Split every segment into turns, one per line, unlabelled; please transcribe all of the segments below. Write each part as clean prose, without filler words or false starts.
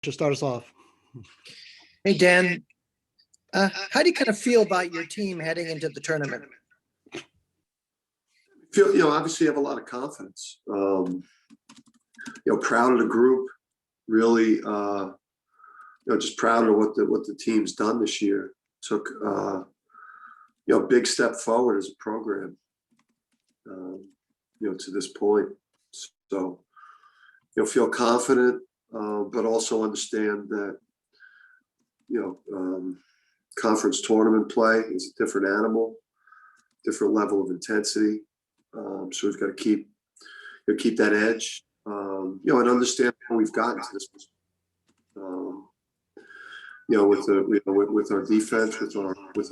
Just start us off.
Hey, Dan, how do you kind of feel about your team heading into the tournament?
Feel, obviously have a lot of confidence. Proud of the group. Really, just proud of what the team's done this year. Took, a big step forward as a program. To this point. So, feel confident, but also understand that, conference tournament play is a different animal, different level of intensity. So we've got to keep that edge, and understand how we've gotten to this. With our defense, with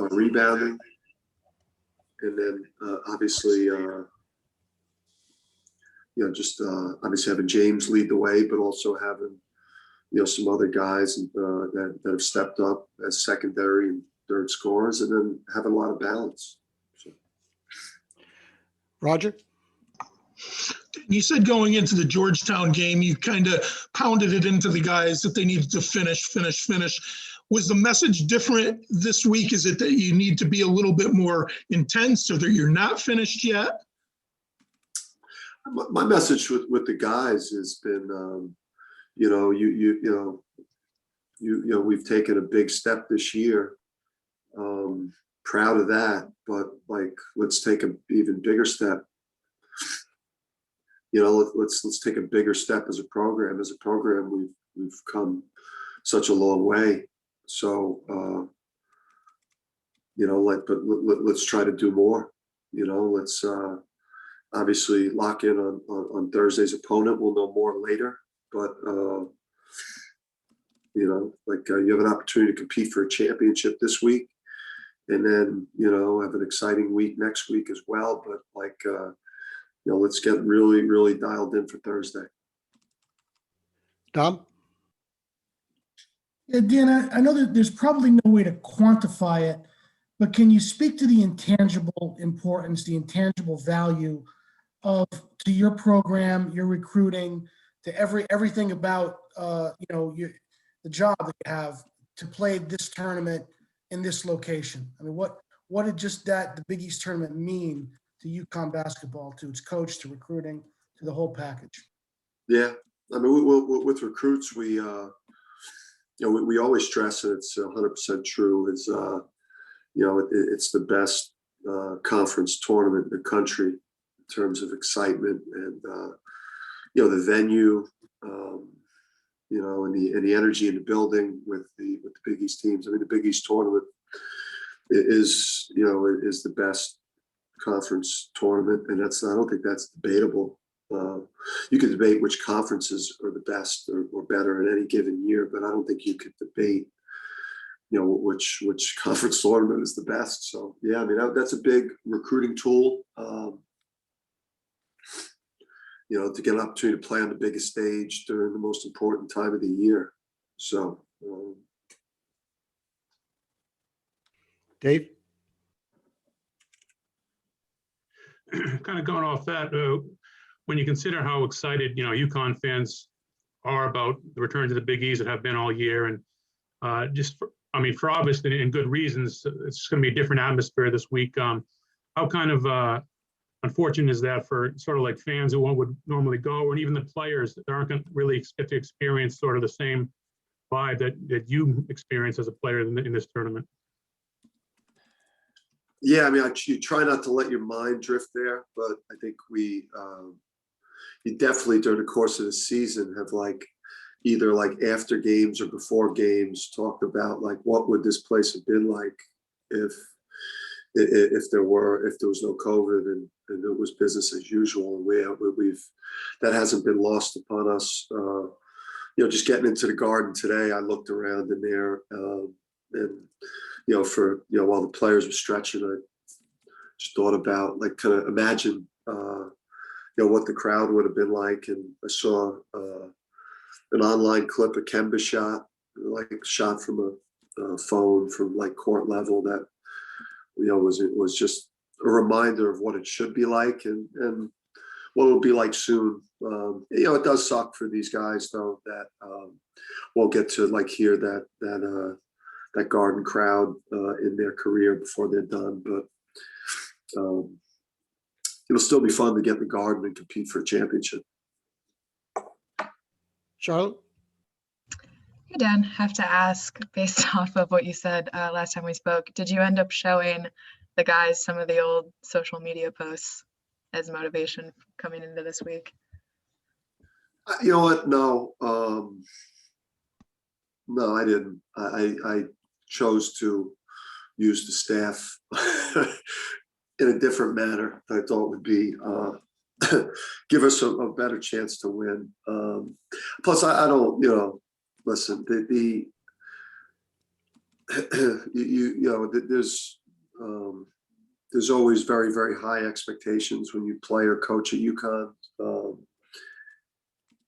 our rebounding, and then obviously, obviously having James lead the way, but also having some other guys that have stepped up as secondary and third scorers, and then having a lot of balance. So.
Roger?
You said going into the Georgetown game, you kind of pounded it into the guys that they needed to finish. Was the message different this week? Is it that you need to be a little bit more intense, or that you're not finished yet?
My message with the guys has been, we've taken a big step this year. Proud of that, but let's take an even bigger step. Let's take a bigger step as a program. As a program, we've come such a long way. So, let's try to do more. Let's obviously lock in on Thursday's opponent. We'll know more later, but you have an opportunity to compete for a championship this week, and then have an exciting week next week as well. But let's get really, really dialed in for Thursday.
Dom?
Yeah, Dan, I know that there's probably no way to quantify it, but can you speak to the intangible importance, the intangible value to your program, your recruiting, to everything about the job that you have to play this tournament in this location? I mean, what did just the Big East tournament mean to UConn basketball, to its coach, to recruiting, to the whole package?
Yeah, I mean, with recruits, we always stress, and it's 100% true, is it's the best conference tournament in the country in terms of excitement and the venue, and the energy in the building with the Big East teams. I mean, the Big East tournament is the best conference tournament, and I don't think that's debatable. You could debate which conferences are the best or better in any given year, but I don't think you could debate which conference tournament is the best. So yeah, I mean, that's a big recruiting tool, to get an opportunity to play on the biggest stage during the most important time of the year. So
Dave?
Kind of going off that, when you consider how excited UConn fans are about the return to the Big East that have been all year, and for obvious and good reasons, it's going to be a different atmosphere this week. How kind of unfortunate is that for sort of like fans who would normally go, and even the players that aren't going to really get to experience sort of the same vibe that you experience as a player in this tournament?
Yeah, I mean, you try not to let your mind drift there, but I think you definitely during the course of the season have either after games or before games talked about what would this place have been like if there was no COVID and it was business as usual. And that hasn't been lost upon us. Just getting into the Garden today, I looked around in there, and while the players were stretching, I just thought about kind of imagine what the crowd would have been like. And I saw an online clip, a Kemba shot from a phone from court level that was just a reminder of what it should be like and what it'll be like soon It does suck for these guys though that won't get to like hear that Garden crowd in their career before they're done. But it'll still be fun to get in the Garden and compete for a championship.
Charlotte?
Hey, Dan, have to ask, based off of what you said last time we spoke, did you end up showing the guys some of the old social media posts as motivation coming into this week?
You know what? No, no, I didn't. I chose to use the staff in a different manner that I thought would be give us a better chance to win. Plus, I don't, listen, there's always very, very high expectations when you play or coach at UConn.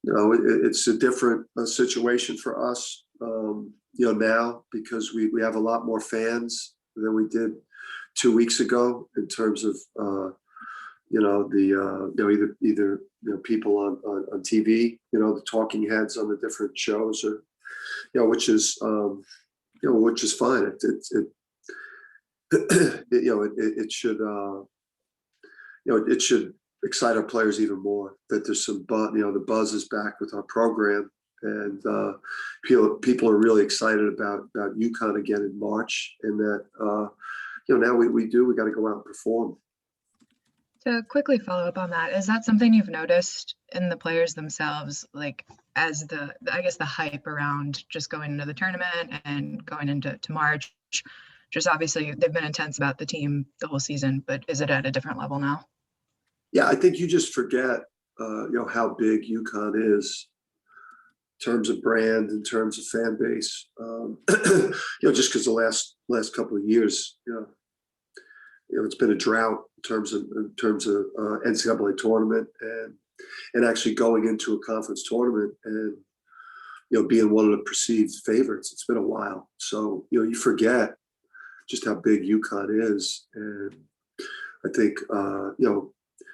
It's a different situation for us, now because we have a lot more fans than we did 2 weeks ago in terms of, either people on TV, the talking heads on the different shows, or which is fine. It should it should excite our players even more. That there's some the buzz is back with our program, and people are really excited about UConn again in March, and that now we got to go out and perform.
To quickly follow up on that, is that something you've noticed in the players themselves, like as the hype around just going into the tournament and going into March? Just obviously they've been intense about the team the whole season, but is it at a different level now?
Yeah, I think you just forget, how big UConn is in terms of brand, in terms of fan base. Just because the last couple of years, it's been a drought in terms of NCAA tournament and actually going into a conference tournament and being one of the perceived favorites. It's been a while, so you forget just how big UConn is, and I think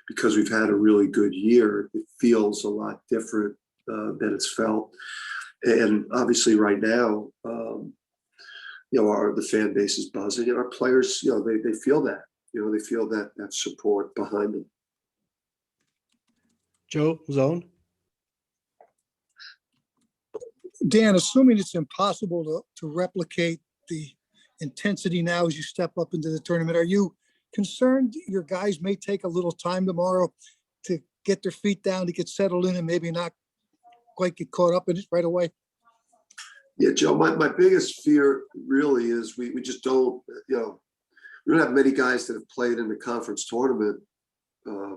because we've had a really good year, it feels a lot different than it's felt. And obviously, right now, the fan base is buzzing, and our players, they feel that, they feel that support behind them.
Joe, zone.
Dan, assuming it's impossible to replicate the intensity now as you step up into the tournament, are you concerned your guys may take a little time tomorrow to get their feet down, to get settled in, and maybe not quite get caught up in it right away?
Yeah, Joe, my biggest fear really is we just don't, we don't have many guys that have played in the conference tournament,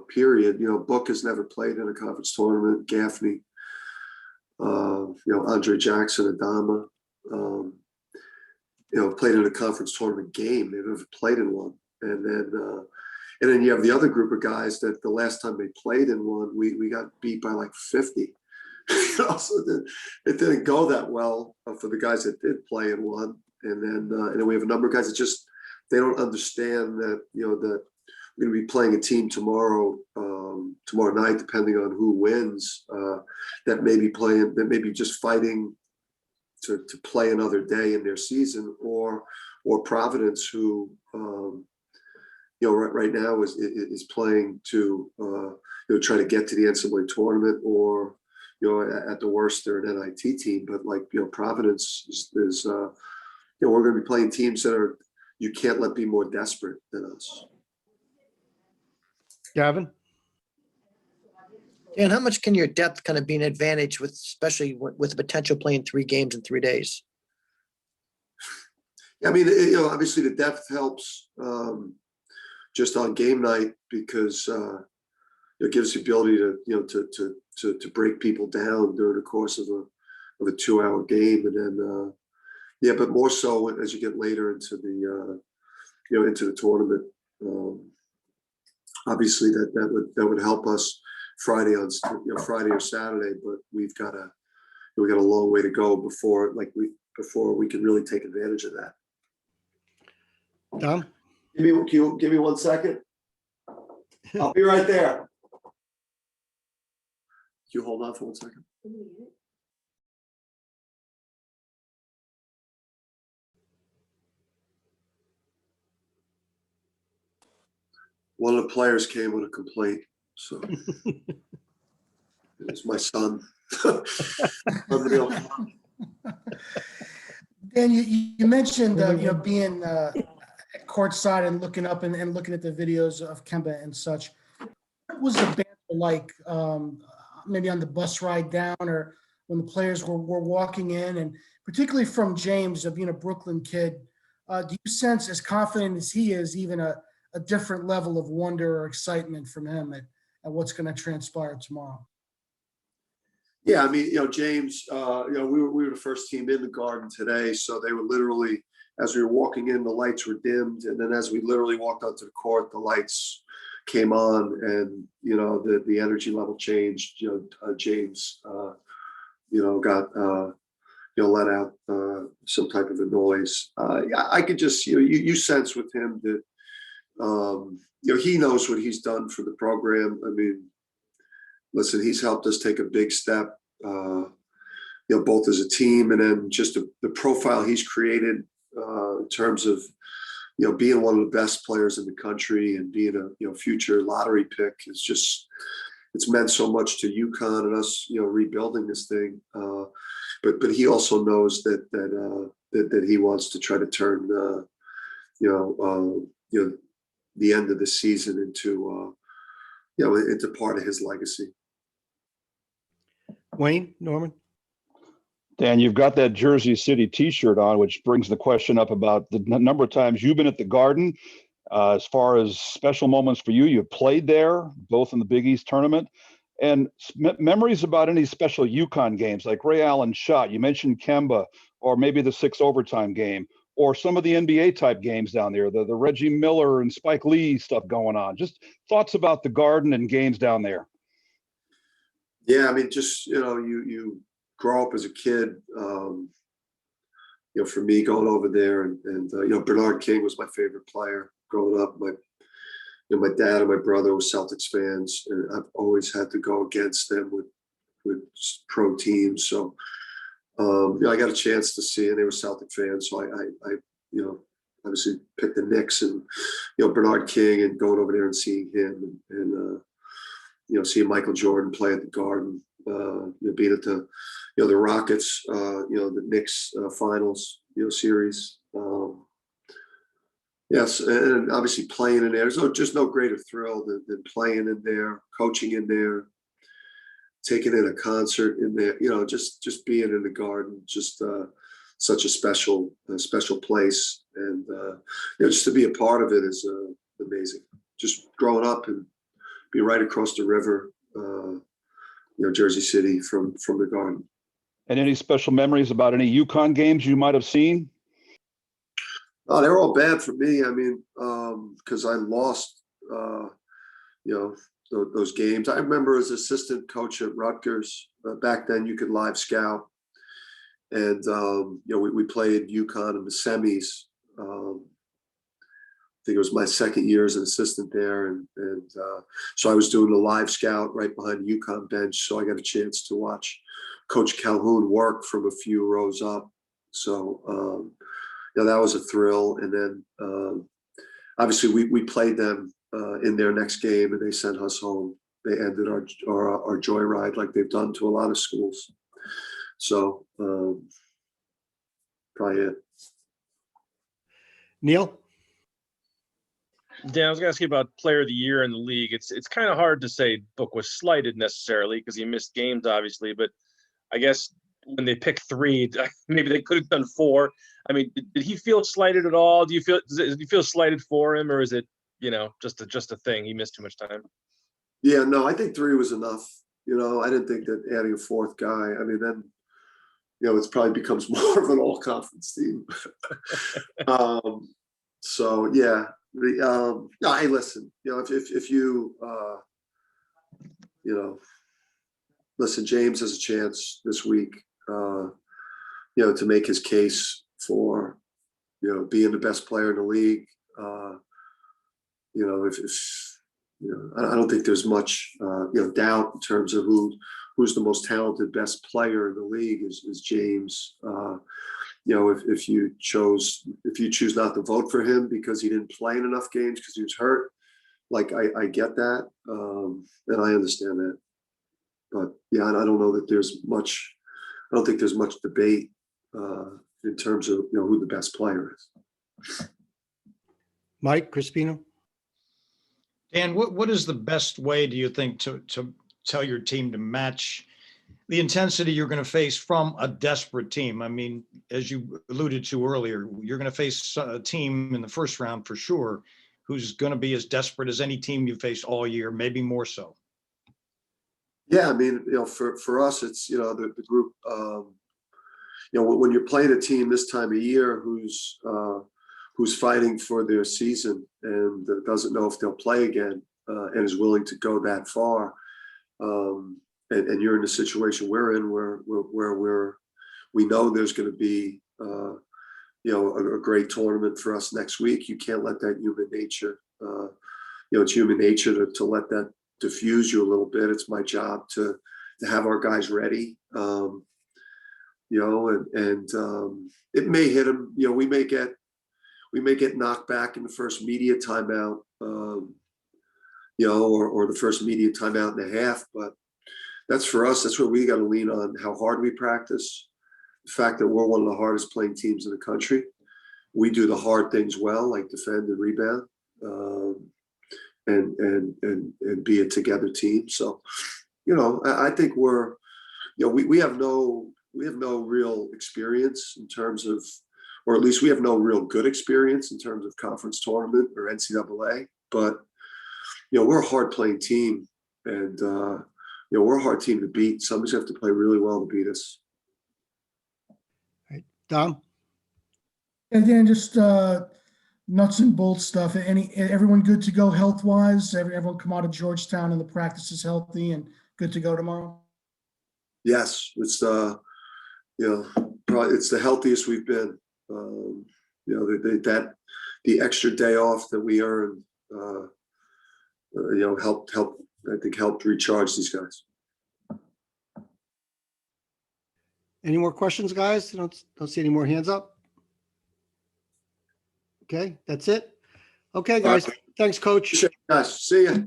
period. Book has never played in a conference tournament. Gaffney, Andre Jackson, Adama, played in a conference tournament game. They've never played in one. And then you have the other group of guys that the last time they played in one, we got beat by like 50. So it didn't go that well for the guys that did play in one. And then we have a number of guys that just, they don't understand that, that we're going to be playing a team tomorrow night, depending on who wins, that may be just fighting to play another day in their season, or Providence, who right now is playing to try to get to the NCAA tournament, or at the worst they're an NIT team. But Providence is we're going to be playing teams that you can't let be more desperate than us.
Gavin?
And how much can your depth kind of be an advantage especially with the potential playing 3 games in 3 days?
I mean, obviously the depth helps just on game night, because it gives the ability to break people down during the course of a 2-hour game, and then but more so as you get later into the tournament. Obviously that would help us Friday or Saturday, but we got a long way to go before we can really take advantage of that.
Tom?
Give me 1 second. I'll be right there. You hold on for 1 second. One of the players came with a complaint, so it's my son. Unreal.
Dan, you mentioned being courtside and looking up and looking at the videos of Kemba and such. What was the banter like, maybe on the bus ride down or when the players were walking in, and particularly from James, of being a Brooklyn kid, do you sense, as confident as he is, even a different level of wonder or excitement from him at what's going to transpire tomorrow?
Yeah, I mean, James, we were the first team in the Garden today, so they were literally, as we were walking in, the lights were dimmed, and then as we literally walked onto the court, the lights came on, and the energy level changed. James, got let out some type of a noise. I could just, you sense with him that he knows what he's done for the program. I mean, listen, he's helped us take a big step, both as a team and then just the profile he's created in terms of, being one of the best players in the country and being a future lottery pick. It's meant so much to UConn and us, rebuilding this thing. But he also knows that he wants to try to turn, the end of the season into part of his legacy.
Wayne, Norman?
Dan, you've got that Jersey City t-shirt on, which brings the question up about the number of times you've been at the Garden. As far as special moments for you, you've played there, both in the Big East tournament. And memories about any special UConn games, like Ray Allen's shot. You mentioned Kemba, or maybe the 6 overtime game, or some of the NBA type games down there, the Reggie Miller and Spike Lee stuff going on. Just thoughts about the Garden and games down there.
Yeah, I mean, just, you grow up as a kid, for me going over there and Bernard King was my favorite player growing up. My dad and my brother were Celtics fans, and I've always had to go against them with pro teams. So, I got a chance to see, and they were Celtic fans. So I obviously picked the Knicks and, Bernard King, and going over there and seeing him and seeing Michael Jordan play at the Garden, being at the Rockets, the Knicks finals, series. Yes, and obviously playing in there. There's just no greater thrill than playing in there, coaching in there, taking in a concert in there. Just being in the Garden, just such a special place, and just to be a part of it is amazing. Just growing up and be right across the river, Jersey City from the Garden.
And any special memories about any UConn games you might have seen?
Oh, they were all bad for me. I mean, because I lost, those games. I remember as assistant coach at Rutgers, back then you could live scout. And, we played UConn in the semis. I think it was my second year as an assistant there. And so I was doing the live scout right behind the UConn bench. So I got a chance to watch Coach Calhoun work from a few rows up. So, that was a thrill. And then obviously we played them in their next game, and they sent us home. They ended our joyride like they've done to a lot of schools. So probably it.
Neil?
Dan, I was going to ask you about player of the year in the league. It's kind of hard to say Book was slighted necessarily because he missed games, obviously. But I guess when they pick 3, maybe they could have done 4. I mean, did he feel slighted at all? Do you feel slighted for him, or is it just a thing? He missed too much time.
Yeah, no, I think 3 was enough. I didn't think that adding a 4th guy. I mean, then it's probably becomes more of an all-conference team. So yeah. No, hey, listen, if you, listen, James has a chance this week, to make his case for, being the best player in the league. If I don't think there's much doubt in terms of who's the most talented, best player in the league is James. If you choose not to vote for him because he didn't play in enough games because he was hurt, like I get that, and I understand that. But yeah, I don't know that there's much. I don't think there's much debate in terms of who the best player is.
Mike Crispino?
Dan, what is the best way, do you think, to tell your team to match the intensity you're going to face from a desperate team? I mean, as you alluded to earlier, you're going to face a team in the first round for sure who's going to be as desperate as any team you face all year, maybe more so.
Yeah, I mean, for us, it's the group. When you're playing a team this time of year who's fighting for their season and doesn't know if they'll play again and is willing to go that far, and you're in the situation we're in, where we know there's going to be a great tournament for us next week. You can't let that human nature. It's human nature to let that diffuse you a little bit. It's my job to have our guys ready. And it may hit them. We may get knocked back in the first media timeout, or the first media timeout and a half. But that's for us. That's where we got to lean on how hard we practice. The fact that we're one of the hardest playing teams in the country. We do the hard things well, like defend and rebound, and be a together team. So, I think we have no real experience in terms of, or at least we have no real good experience in terms of conference tournament or NCAA. But we're a hard playing team, and we're a hard team to beat. Somebody's have to play really well to beat us.
Right. Dom?
And then just nuts and bolts stuff. Everyone good to go health wise? Everyone come out of Georgetown and the practice is healthy and good to go tomorrow?
Yes, it's probably it's the healthiest we've been. The extra day off that we earned, helped recharge these guys.
Any more questions, guys? Don't see any more hands up. Okay, that's it. Okay, guys.
All right.
Thanks, Coach.
Guys, see ya.